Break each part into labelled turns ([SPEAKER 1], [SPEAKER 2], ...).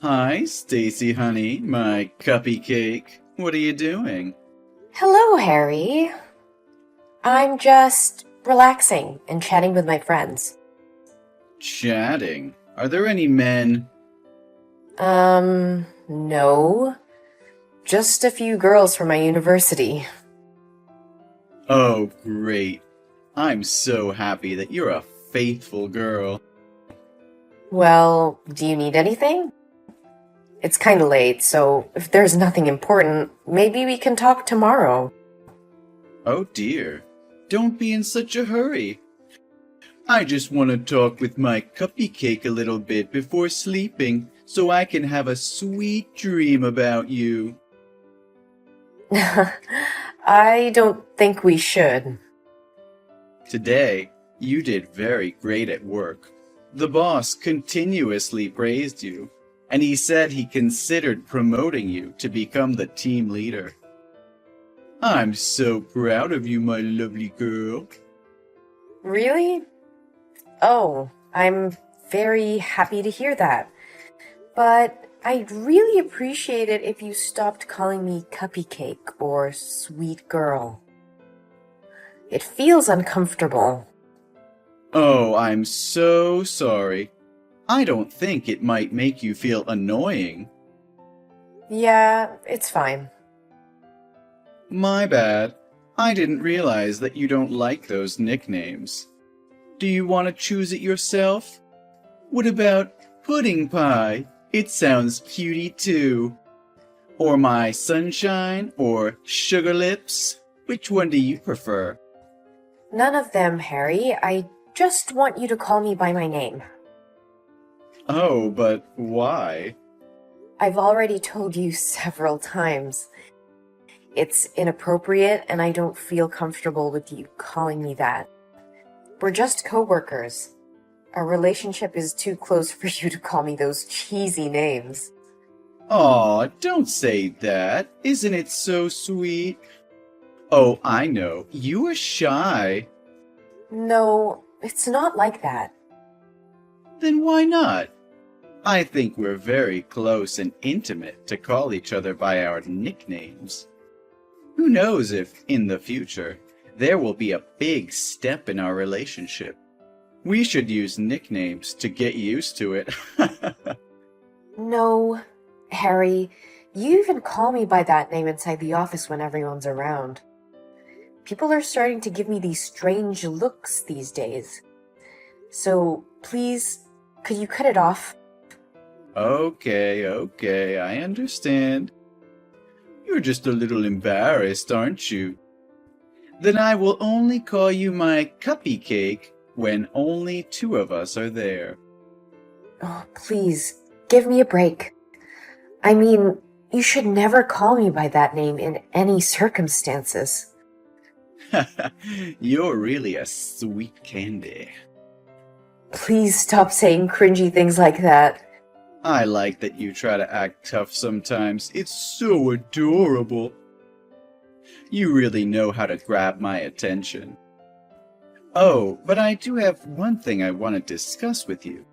[SPEAKER 1] Hi, Stacy honey, my cuppy cake. What are you doing?
[SPEAKER 2] Hello, Harry. I'm just relaxing and chatting with my friends.
[SPEAKER 1] Chatting. Are there any men?
[SPEAKER 2] No. Just a few girls from my university.
[SPEAKER 1] Oh, great. I'm so happy that you're a faithful girl.
[SPEAKER 2] Well, do you need anything? It's kinda late, so if there's nothing important, maybe we can talk tomorrow.
[SPEAKER 1] Oh dear. Don't be in such a hurry. I just want to talk with my cuppy cake a little bit before sleeping so I can have a sweet dream about you.
[SPEAKER 2] I don't think we should.
[SPEAKER 1] Today, you did very great at work. The boss continuously praised you, and he said he considered promoting you to become the team leader. I'm so proud of you, my lovely girl.
[SPEAKER 2] Really? Oh, I'm very happy to hear that. But I'd really appreciate it if you stopped calling me Cuppy Cake or Sweet Girl. It feels uncomfortable.
[SPEAKER 1] Oh, I'm so sorry. I don't think it might make you feel annoying.
[SPEAKER 2] Yeah, it's fine.
[SPEAKER 1] My bad. I didn't realize that you don't like those nicknames. Do you want to choose it yourself? What about Pudding Pie? It sounds cutie too. Or My Sunshine or Sugar Lips? Which one do you prefer?
[SPEAKER 2] None of them, Harry. I just want you to call me by my name.
[SPEAKER 1] Oh, but why?
[SPEAKER 2] I've already told you several times. It's inappropriate and I don't feel comfortable with you calling me that. We're just co-workers. Our relationship is too close for you to call me those cheesy names.
[SPEAKER 1] Aw, don't say that. Isn't it so sweet? Oh, I know. You are shy.
[SPEAKER 2] No, it's not like that.
[SPEAKER 1] Then why not? I think we're very close and intimate to call each other by our nicknames. Who knows if, in the future, there will be a big step in our relationship. We should use nicknames to get used to it.
[SPEAKER 2] No, Harry, you even call me by that name inside the office when everyone's around. People are starting to give me these strange looks these days. So, please, could you cut it off?
[SPEAKER 1] Okay, I understand. You're just a little embarrassed, aren't you? Then I will only call you my cuppy cake when only two of us are there.
[SPEAKER 2] Oh, please, give me a break. I mean, you should never call me by that name in any circumstances.
[SPEAKER 1] You're really a sweet candy.
[SPEAKER 2] Please stop saying cringy things like that.
[SPEAKER 1] I like that you try to act tough sometimes. It's so adorable. You really know how to grab my attention. Oh, but I do have one thing I want to discuss with you.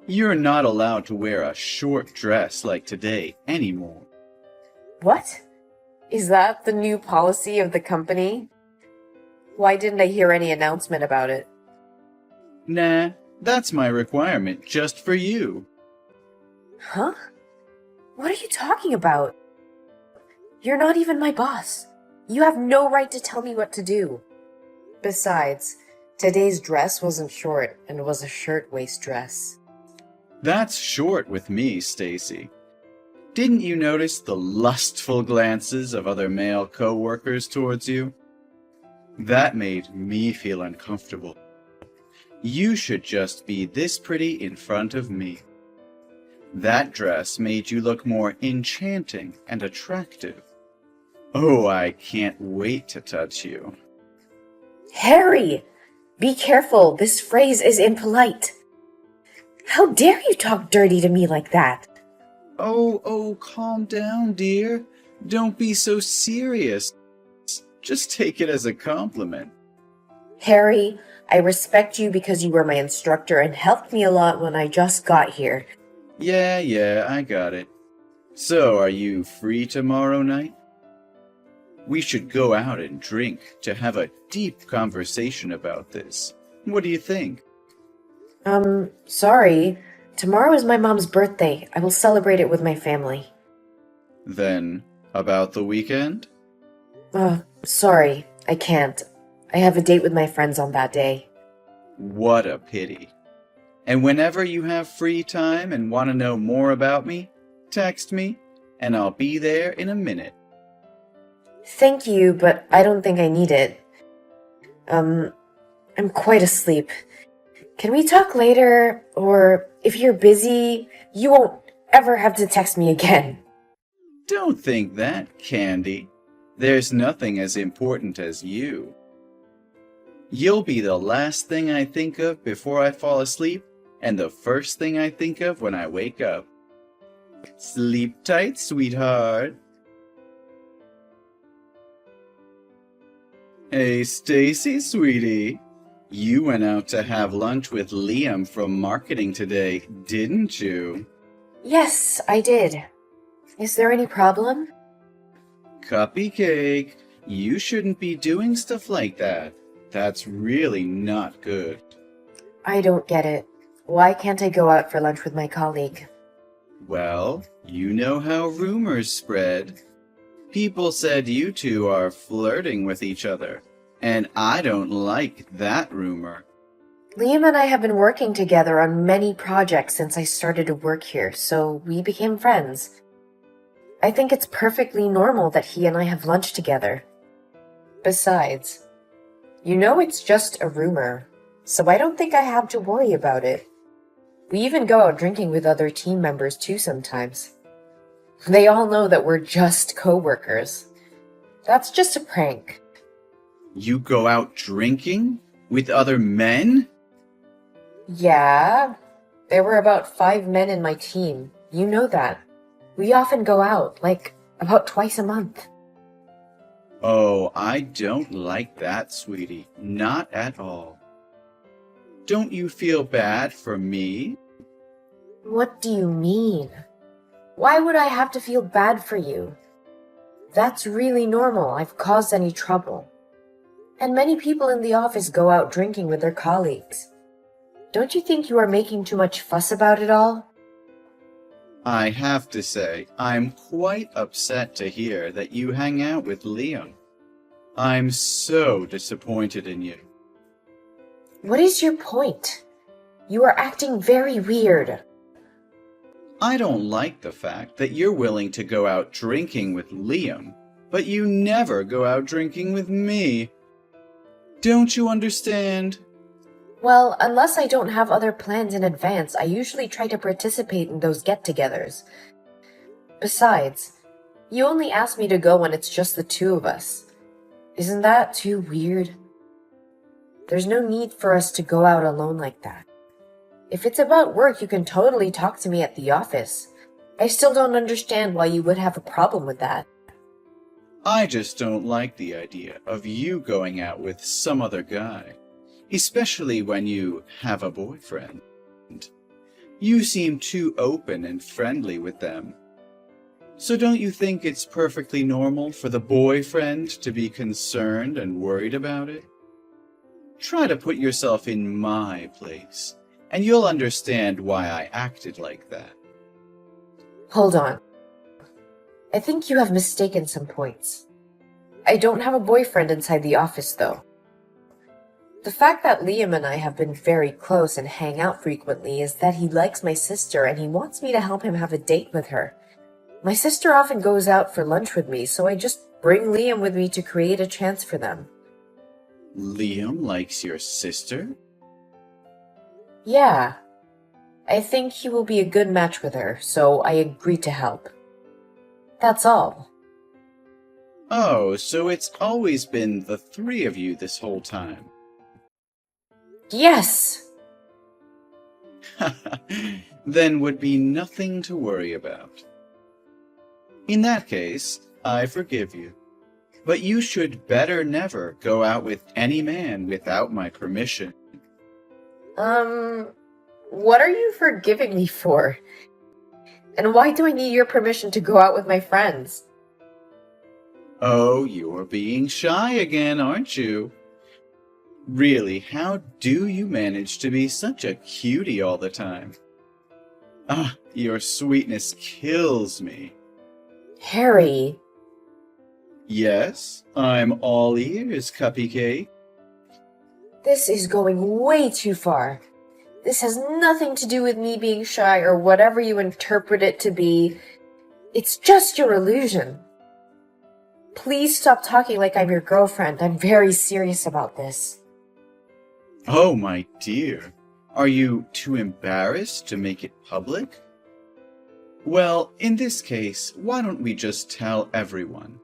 [SPEAKER 1] You're not allowed to wear a short dress like today anymore.
[SPEAKER 2] What? Is that the new policy of the company? Why didn't I hear any announcement about it?
[SPEAKER 1] Nah, that's my requirement just for you.
[SPEAKER 2] Huh? What are you talking about? You're not even my boss. You have no right to tell me what to do. Besides, today's dress wasn't short and was a shirtwaist dress.
[SPEAKER 1] That's short with me, Stacy. Didn't you notice the lustful glances of other male co-workers towards you? That made me feel uncomfortable. You should just be this pretty in front of me. That dress made you look more enchanting and attractive. Oh, I can't wait to touch you.
[SPEAKER 2] Harry! Be careful, this phrase is impolite. How dare you talk dirty to me like that?
[SPEAKER 1] Oh, calm down, dear. Don't be so serious. Just take it as a compliment.
[SPEAKER 2] Harry, I respect you because you were my instructor and helped me a lot when I just got here.
[SPEAKER 1] Yeah, I got it. So, are you free tomorrow night? We should go out and drink to have a deep conversation about this. What do you think?
[SPEAKER 2] Sorry. Tomorrow is my mom's birthday. I will celebrate it with my family.
[SPEAKER 1] Then, about the weekend?
[SPEAKER 2] Sorry. I can't. I have a date with my friends on that day.
[SPEAKER 1] What a pity. And whenever you have free time and want to know more about me, text me, and I'll be there in a minute.
[SPEAKER 2] Thank you, but I don't think I need it. I'm quite asleep. Can we talk later? Or if you're busy, you won't ever have to text me again.
[SPEAKER 1] Don't think that, Candy. There's nothing as important as you. You'll be the last thing I think of before I fall asleep, and the first thing I think of when I wake up. Sleep tight, sweetheart. Hey, Stacy, sweetie. You went out to have lunch with Liam from marketing today, didn't you?
[SPEAKER 2] Yes, I did. Is there any problem?
[SPEAKER 1] Cupcake, you shouldn't be doing stuff like that. That's really not good.
[SPEAKER 2] I don't get it. Why can't I go out for lunch with my colleague?
[SPEAKER 1] Well, you know how rumors spread. People said you two are flirting with each other, and I don't like that rumor.
[SPEAKER 2] Liam and I have been working together on many projects since I started to work here, so we became friends. I think it's perfectly normal that he and I have lunch together. Besides, you know it's just a rumor, so I don't think I have to worry about it. We even go out drinking with other team members too sometimes. They all know that we're just co-workers. That's just a prank.
[SPEAKER 1] You go out drinking with other men?
[SPEAKER 2] Yeah, there were about 5 men in my team. You know that. We often go out, like, about twice a month.
[SPEAKER 1] Oh, I don't like that, sweetie. Not at all. Don't you feel bad for me?
[SPEAKER 2] What do you mean? Why would I have to feel bad for you? That's really normal. I've caused any trouble. And many people in the office go out drinking with their colleagues. Don't you think you are making too much fuss about it all?
[SPEAKER 1] I have to say, I'm quite upset to hear that you hang out with Liam. I'm so disappointed in you.
[SPEAKER 2] What is your point? You are acting very weird.
[SPEAKER 1] I don't like the fact that you're willing to go out drinking with Liam, but you never go out drinking with me. Don't you understand?
[SPEAKER 2] Well, unless I don't have other plans in advance, I usually try to participate in those get-togethers. Besides, you only ask me to go when it's just the two of us. Isn't that too weird? There's no need for us to go out alone like that. If it's about work, you can totally talk to me at the office. I still don't understand why you would have a problem with that.
[SPEAKER 1] I just don't like the idea of you going out with some other guy, especially when you have a boyfriend. You seem too open and friendly with them. So don't you think it's perfectly normal for the boyfriend to be concerned and worried about it? Try to put yourself in my place, and you'll understand why I acted like that.
[SPEAKER 2] Hold on. I think you have mistaken some points. I don't have a boyfriend inside the office, though. The fact that Liam and I have been very close and hang out frequently is that he likes my sister and he wants me to help him have a date with her. My sister often goes out for lunch with me, so I just bring Liam with me to create a chance for them.
[SPEAKER 1] Liam likes your sister?
[SPEAKER 2] Yeah. I think he will be a good match with her, so I agreed to help. That's all.
[SPEAKER 1] Oh, so it's always been the three of you this whole time.
[SPEAKER 2] Yes!
[SPEAKER 1] Then would be nothing to worry about. In that case, I forgive you. But you should better never go out with any man without my permission.
[SPEAKER 2] What are you forgiving me for? And why do I need your permission to go out with my friends?
[SPEAKER 1] Oh, you're being shy again, aren't you? Really, how do you manage to be such a cutie all the time? Ah, your sweetness kills me.
[SPEAKER 2] Harry,
[SPEAKER 1] Yes, I'm all ears, Cupcake.
[SPEAKER 2] this is going way too far. This has nothing to do with me being shy or whatever you interpret it to be. It's just your illusion. Please stop talking like I'm your girlfriend. I'm very serious about this.
[SPEAKER 1] Oh, my dear. Are you too embarrassed to make it public? Well, in this case, why don't we just tell everyone?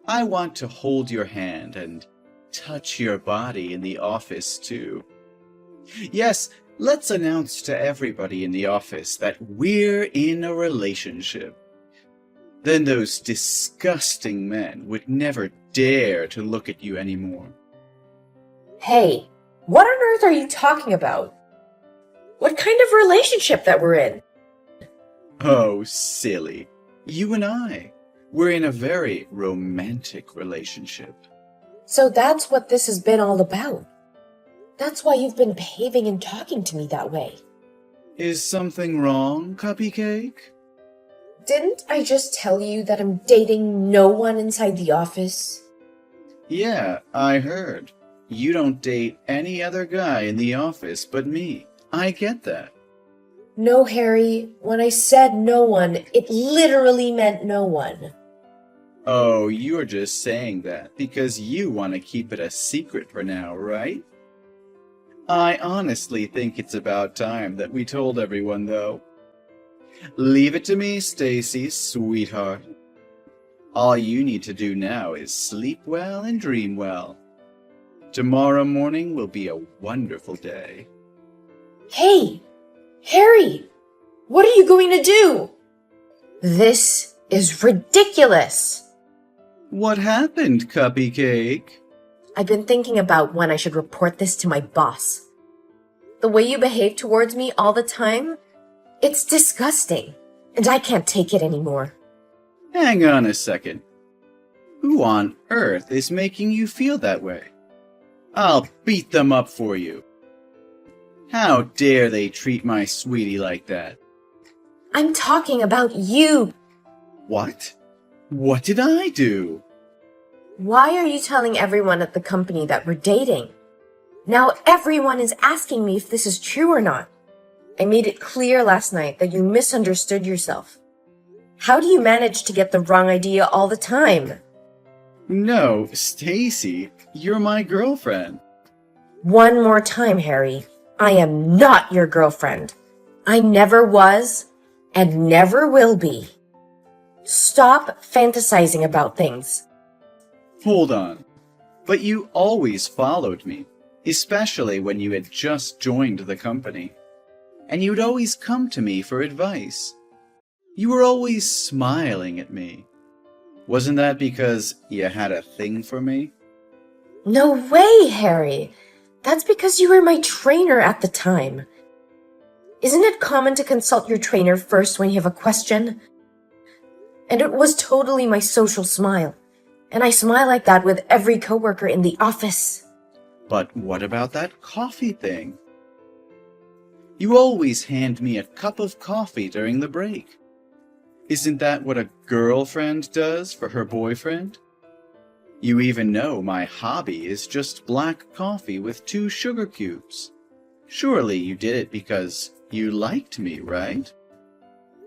[SPEAKER 1] I want to hold your hand and touch your body in the office, too. Yes, let's announce to everybody in the office that we're in a relationship. Then those disgusting men would never dare to look at you anymore.
[SPEAKER 2] Hey, what on earth are you talking about? What kind of relationship that we're in?
[SPEAKER 1] Oh, silly. You and I, we're in a very romantic relationship.
[SPEAKER 2] So that's what this has been all about. That's why you've been behaving and talking to me that way.
[SPEAKER 1] Is something wrong, Cupcake?
[SPEAKER 2] Didn't I just tell you that I'm dating no one inside the office?
[SPEAKER 1] Yeah, I heard. You don't date any other guy in the office but me. I get that.
[SPEAKER 2] No, Harry. When I said no one, it literally meant no one.
[SPEAKER 1] Oh, you're just saying that because you want to keep it a secret for now, right? I honestly think it's about time that we told everyone, though. Leave it to me, Stacy, sweetheart. All you need to do now is sleep well and dream well. Tomorrow morning will be a wonderful day.
[SPEAKER 2] Hey! Harry! What are you going to do? This is ridiculous!
[SPEAKER 1] What happened, Cupcake?
[SPEAKER 2] I've been thinking about when I should report this to my boss. The way you behave towards me all the time, it's disgusting, and I can't take it anymore.
[SPEAKER 1] Hang on a second. Who on earth is making you feel that way? I'll beat them up for you. How dare they treat my sweetie like that?
[SPEAKER 2] I'm talking about you.
[SPEAKER 1] What? What did I do?
[SPEAKER 2] Why are you telling everyone at the company that we're dating? Now everyone is asking me if this is true or not. I made it clear last night that you misunderstood yourself. How do you manage to get the wrong idea all the time?
[SPEAKER 1] No, Stacy, you're my girlfriend.
[SPEAKER 2] One more time, Harry. I am not your girlfriend. I never was and never will be. Stop fantasizing about things.
[SPEAKER 1] Hold on. But you always followed me, especially when you had just joined the company. And you'd always come to me for advice. You were always smiling at me. Wasn't that because you had a thing for me?
[SPEAKER 2] No way, Harry. That's because you were my trainer at the time. Isn't it common to consult your trainer first when you have a question? And it was totally my social smile. And I smile like that with every coworker in the office.
[SPEAKER 1] But what about that coffee thing? You always hand me a cup of coffee during the break. Isn't that what a girlfriend does for her boyfriend? You even know my hobby is just black coffee with 2 sugar cubes. Surely you did it because you liked me, right?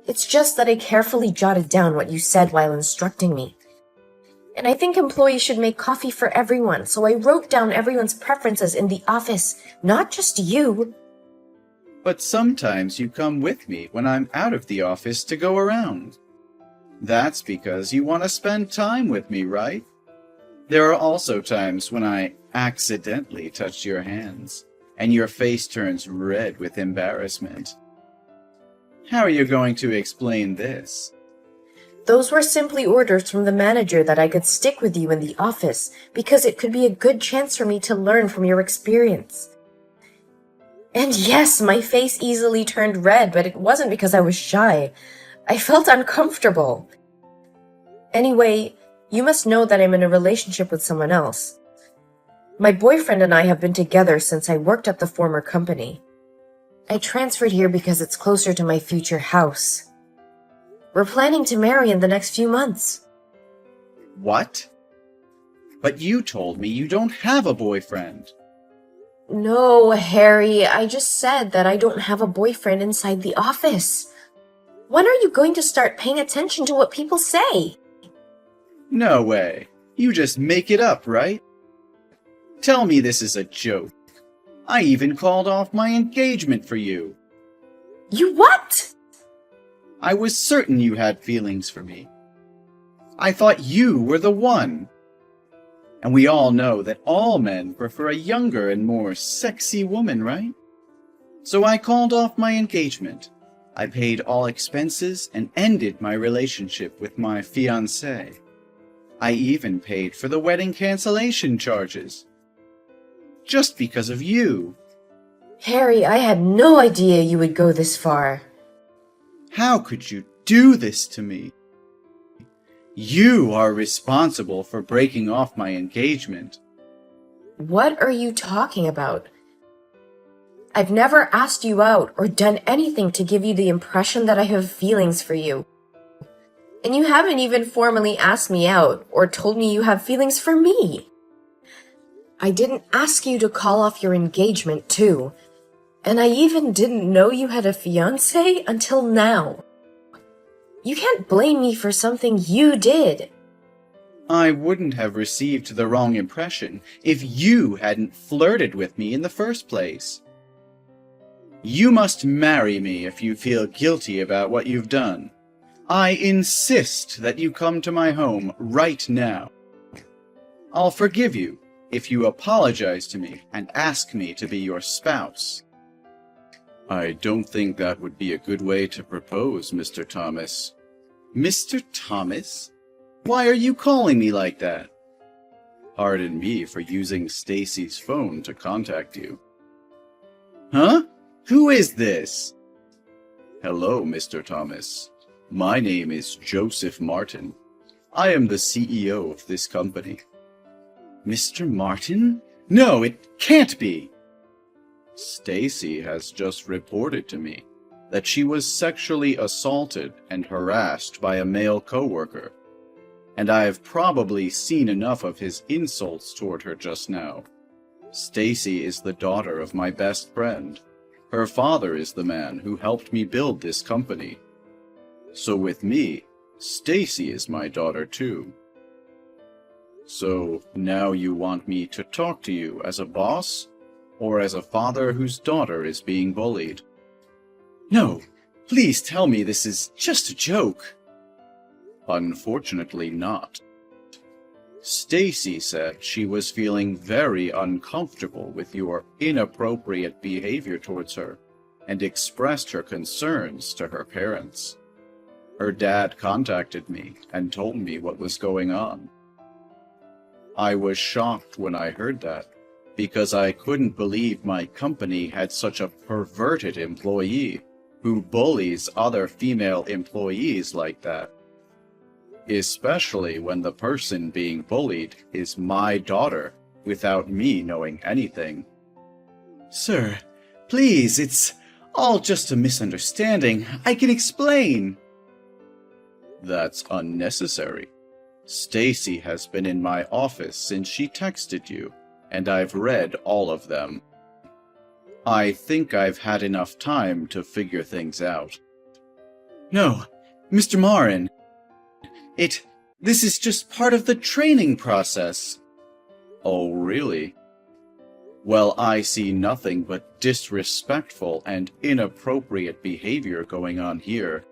[SPEAKER 2] It's just that I carefully jotted down what you said while instructing me. And I think employees should make coffee for everyone, so I wrote down everyone's preferences in the office, not just you.
[SPEAKER 1] But sometimes you come with me when I'm out of the office to go around. That's because you want to spend time with me, right? There are also times when I accidentally touch your hands, and your face turns red with embarrassment. How are you going to explain this?
[SPEAKER 2] Those were simply orders from the manager that I could stick with you in the office because it could be a good chance for me to learn from your experience. And yes, my face easily turned red, but it wasn't because I was shy. I felt uncomfortable. Anyway, you must know that I'm in a relationship with someone else. My boyfriend and I have been together since I worked at the former company. I transferred here because it's closer to my future house. We're planning to marry in the next few months.
[SPEAKER 1] What? But you told me you don't have a boyfriend.
[SPEAKER 2] No, Harry, I just said that I don't have a boyfriend inside the office. When are you going to start paying attention to what people say?
[SPEAKER 1] No way. You just make it up, right? Tell me this is a joke. I even called off my engagement for you.
[SPEAKER 2] You what?
[SPEAKER 1] I was certain you had feelings for me. I thought you were the one. And we all know that all men prefer a younger and more sexy woman, right? So I called off my engagement. I paid all expenses and ended my relationship with my fiancée. I even paid for the wedding cancellation charges. Just because of you.
[SPEAKER 2] Harry, I had no idea you would go this far.
[SPEAKER 1] How could you do this to me? You are responsible for breaking off my engagement.
[SPEAKER 2] What are you talking about? I've never asked you out or done anything to give you the impression that I have feelings for you. And you haven't even formally asked me out or told me you have feelings for me. I didn't ask you to call off your engagement, too. And I even didn't know you had a fiancé until now. You can't blame me for something you did.
[SPEAKER 1] I wouldn't have received the wrong impression if you hadn't flirted with me in the first place. You must marry me if you feel guilty about what you've done. I insist that you come to my home right now. I'll forgive you if you apologize to me and ask me to be your spouse. I don't think that would be a good way to propose, Mr. Thomas. Mr. Thomas? Why are you calling me like that? Pardon me for using Stacy's phone to contact you. Huh? Who is this? Hello, Mr. Thomas. My name is Joseph Martin. I am the CEO of this company. Mr. Martin? No, it can't be! Stacy has just reported to me that she was sexually assaulted and harassed by a male coworker, and I have probably seen enough of his insults toward her just now. Stacy is the daughter of my best friend. Her father is the man who helped me build this company. So with me, Stacy is my daughter too. So now you want me to talk to you as a boss? Or as a father whose daughter is being bullied? No, please tell me this is just a joke. Unfortunately not. Stacy said she was feeling very uncomfortable with your inappropriate behavior towards her and expressed her concerns to her parents. Her dad contacted me and told me what was going on. I was shocked when I heard that, because I couldn't believe my company had such a perverted employee who bullies other female employees like that. Especially when the person being bullied is my daughter, without me knowing anything. Sir, please, it's all just a misunderstanding. I can explain. That's unnecessary. Stacy has been in my office since she texted you, and I've read all of them. I think I've had enough time to figure things out. No, Mr. Marin. This is just part of the training process. Oh, really? Well, I see nothing but disrespectful and inappropriate behavior going on here.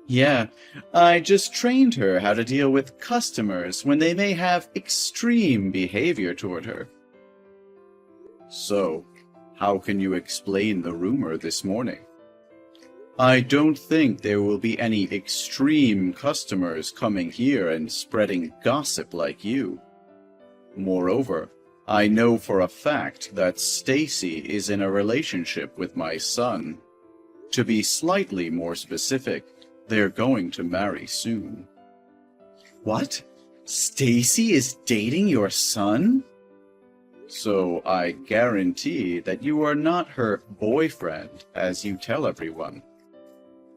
[SPEAKER 1] Yeah, I just trained her how to deal with customers when they may have extreme behavior toward her. So, how can you explain the rumor this morning? I don't think there will be any extreme customers coming here and spreading gossip like you. Moreover, I know for a fact that Stacy is in a relationship with my son. To be slightly more specific, they're going to marry soon. What? Stacy is dating your son? So I guarantee that you are not her boyfriend, as you tell everyone.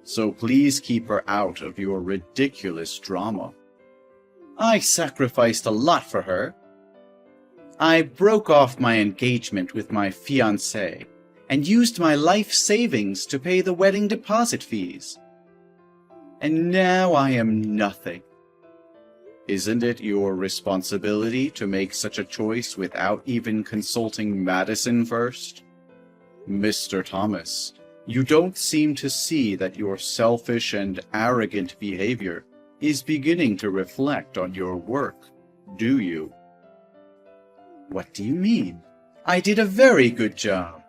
[SPEAKER 1] So please keep her out of your ridiculous drama. I sacrificed a lot for her. I broke off my engagement with my fiancé and used my life savings to pay the wedding deposit fees. And now I am nothing. Isn't it your responsibility to make such a choice without even consulting Madison first? Mr. Thomas, you don't seem to see that your selfish and arrogant behavior is beginning to reflect on your work, do you? What do you mean? I did a very good job.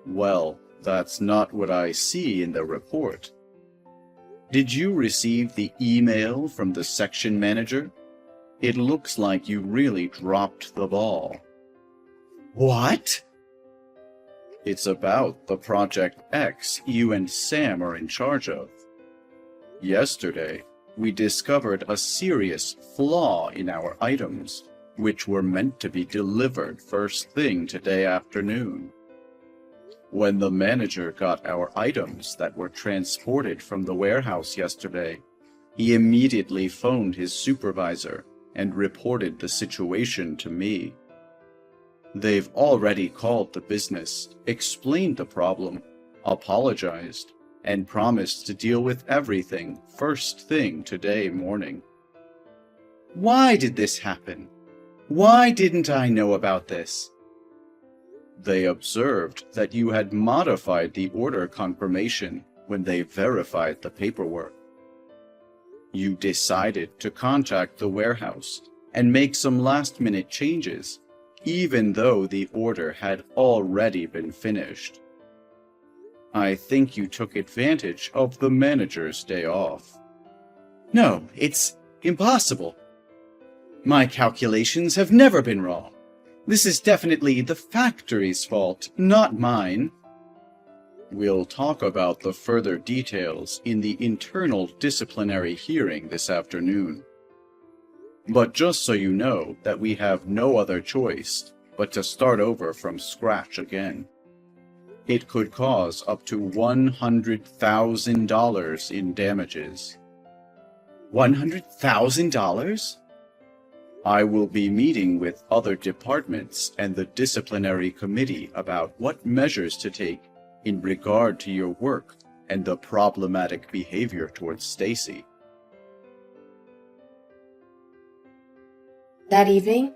[SPEAKER 1] Well, that's not what I see in the report. Did you receive the email from the section manager? It looks like you really dropped the ball. What? It's about the Project X you and Sam are in charge of. Yesterday, we discovered a serious flaw in our items, which were meant to be delivered first thing today afternoon. When the manager got our items that were transported from the warehouse yesterday, he immediately phoned his supervisor and reported the situation to me. They've already called the business, explained the problem, apologized, and promised to deal with everything first thing today morning. Why did this happen? Why didn't I know about this? They observed that you had modified the order confirmation when they verified the paperwork. You decided to contact the warehouse and make some last-minute changes, even though the order had already been finished. I think you took advantage of the manager's day off. No, it's impossible. My calculations have never been wrong. This is definitely the factory's fault, not mine. We'll talk about the further details in the internal disciplinary hearing this afternoon. But just so you know that we have no other choice but to start over from scratch again. It could cause up to $100,000 in damages. $100,000? I will be meeting with other departments and the disciplinary committee about what measures to take in regard to your work and the problematic behavior towards Stacy.
[SPEAKER 2] That evening,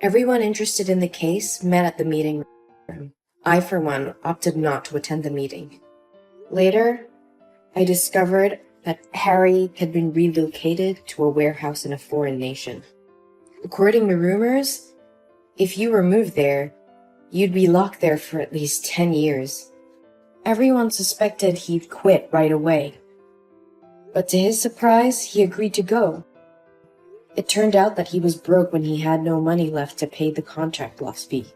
[SPEAKER 2] everyone interested in the case met at the meeting room. I, for one, opted not to attend the meeting. Later, I discovered that Harry had been relocated to a warehouse in a foreign nation. According to rumors, if you were moved there, you'd be locked there for at least 10 years. Everyone suspected he'd quit right away. But to his surprise, he agreed to go. It turned out that he was broke when he had no money left to pay the contract loss fee.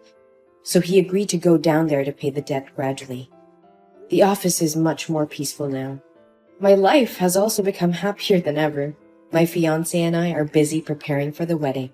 [SPEAKER 2] So he agreed to go down there to pay the debt gradually. The office is much more peaceful now. My life has also become happier than ever. My fiancé and I are busy preparing for the wedding.